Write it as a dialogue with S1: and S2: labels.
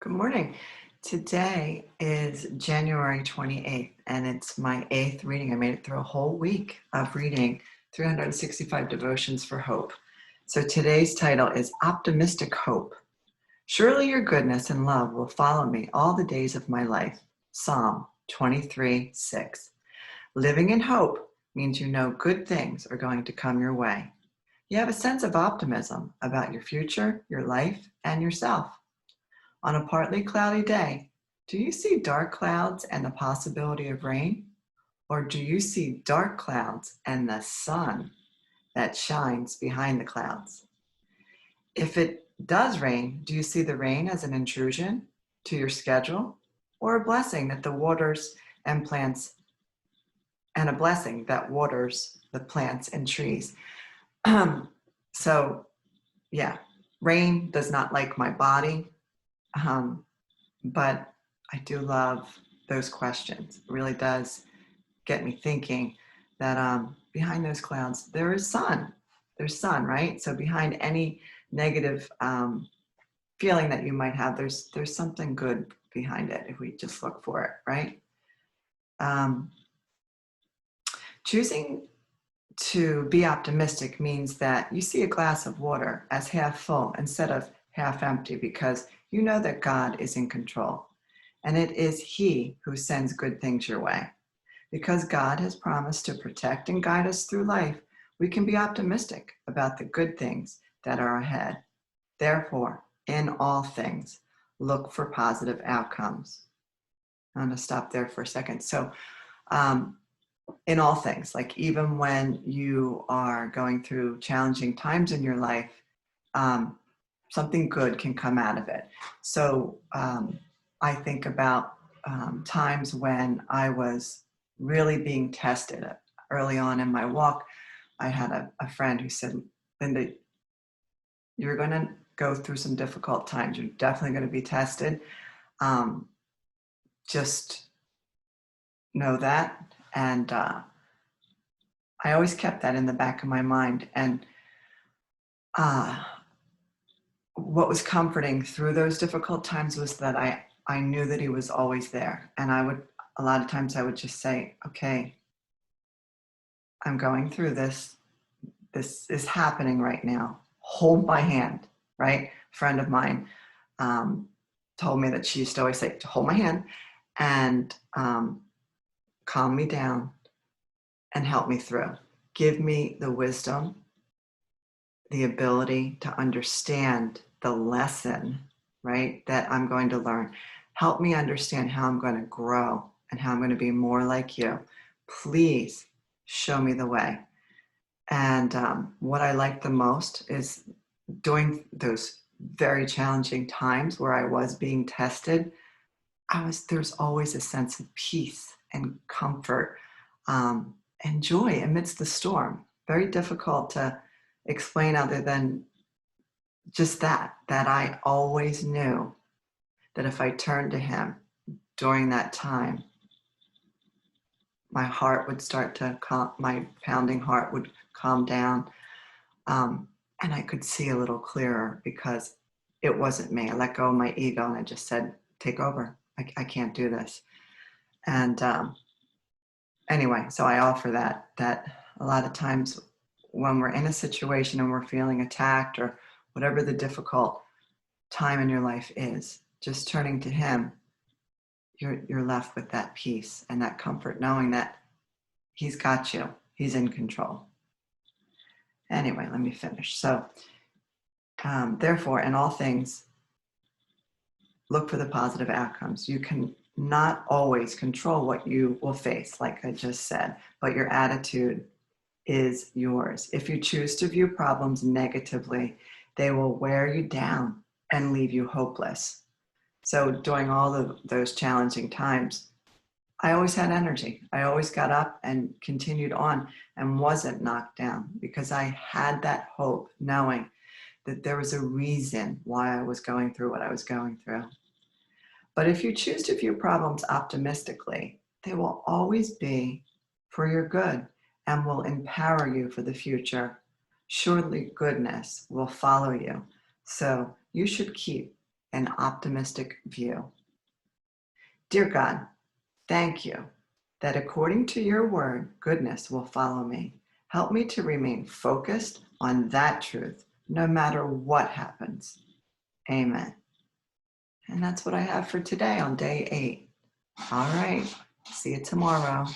S1: Good morning. Today is January 28th, and it's my 8th reading. I made it through a whole week of reading 365 Devotions for Hope. So today's title is Optimistic Hope. Surely your goodness and love will follow me all the days of my life. Psalm 23:6. Living in hope means you know good things are going to come your way. You have a sense of optimism about your future, your life, and yourself. On a partly cloudy day, do you see dark clouds and the possibility of rain? Or do you see dark clouds and the sun that shines behind the clouds? If it does rain, do you see the rain as an intrusion to your schedule or a blessing that the waters and plants and a blessing that waters the plants and trees? So, yeah, rain does not like my body. Um, But I do love those questions. It really does get me thinking that behind those clouds, there is sun. There's sun, right? So behind any negative feeling that you might have, there's something good behind it if we just look for it, right? Um, Choosing to be optimistic means that you see a glass of water as half full instead of half empty because you know that God is in control. And it is He who sends good things your way. Because God has promised to protect and guide us through life, we can be optimistic about the good things that are ahead. Therefore, in all things, look for positive outcomes. I'm going to stop there for a second. So, um, in all things, like even when you are going through challenging times in your life, um, something good can come out of it. So I think about times when I was really being tested early on in my walk. I had a friend who said, Linda, you're going to go through some difficult times. You're definitely going to be tested. Um, just know that. And I always kept that in the back of my mind. And uh, what was comforting through those difficult times was that I knew that He was always there. And a lot of times I would just say, okay, I'm going through this. This is happening right now. Hold my hand, right? A friend of mine um, told me that she used to always say, hold my hand and calm me down and help me through. Give me the wisdom, the ability to understand the lesson, right, that I'm going to learn. Help me understand how I'm going to grow and how I'm going to be more like you. Please show me the way. And what I like the most is during those very challenging times where I was being tested, there's always a sense of peace and comfort and joy amidst the storm. Very difficult to explain other than just that I always knew that if I turned to Him during that time, my heart would start to calm, my pounding heart would calm down, and I could see a little clearer because it wasn't me. I let go of my ego and I just said, take over. I can't do this. And anyway, so I offer that a lot of times when we're in a situation and we're feeling attacked or whatever the difficult time in your life is, just turning to Him, you're left with that peace and that comfort, knowing that He's got you. He's in control. Anyway, let me finish. So, therefore, in all things, look for the positive outcomes. You can not always control what you will face, like I just said, but your attitude is yours. If you choose to view problems negatively, they will wear you down and leave you hopeless. So during all of those challenging times, I always had energy. I always got up and continued on and wasn't knocked down because I had that hope, knowing that there was a reason why I was going through what I was going through. But if you choose to view problems optimistically, they will always be for your good and will empower you for the future. Surely goodness will follow you. So you should keep an optimistic view. Dear God, thank you that according to your word, goodness will follow me. Help me to remain focused on that truth, no matter what happens. Amen. And that's what I have for today on day 8. All right. See you tomorrow.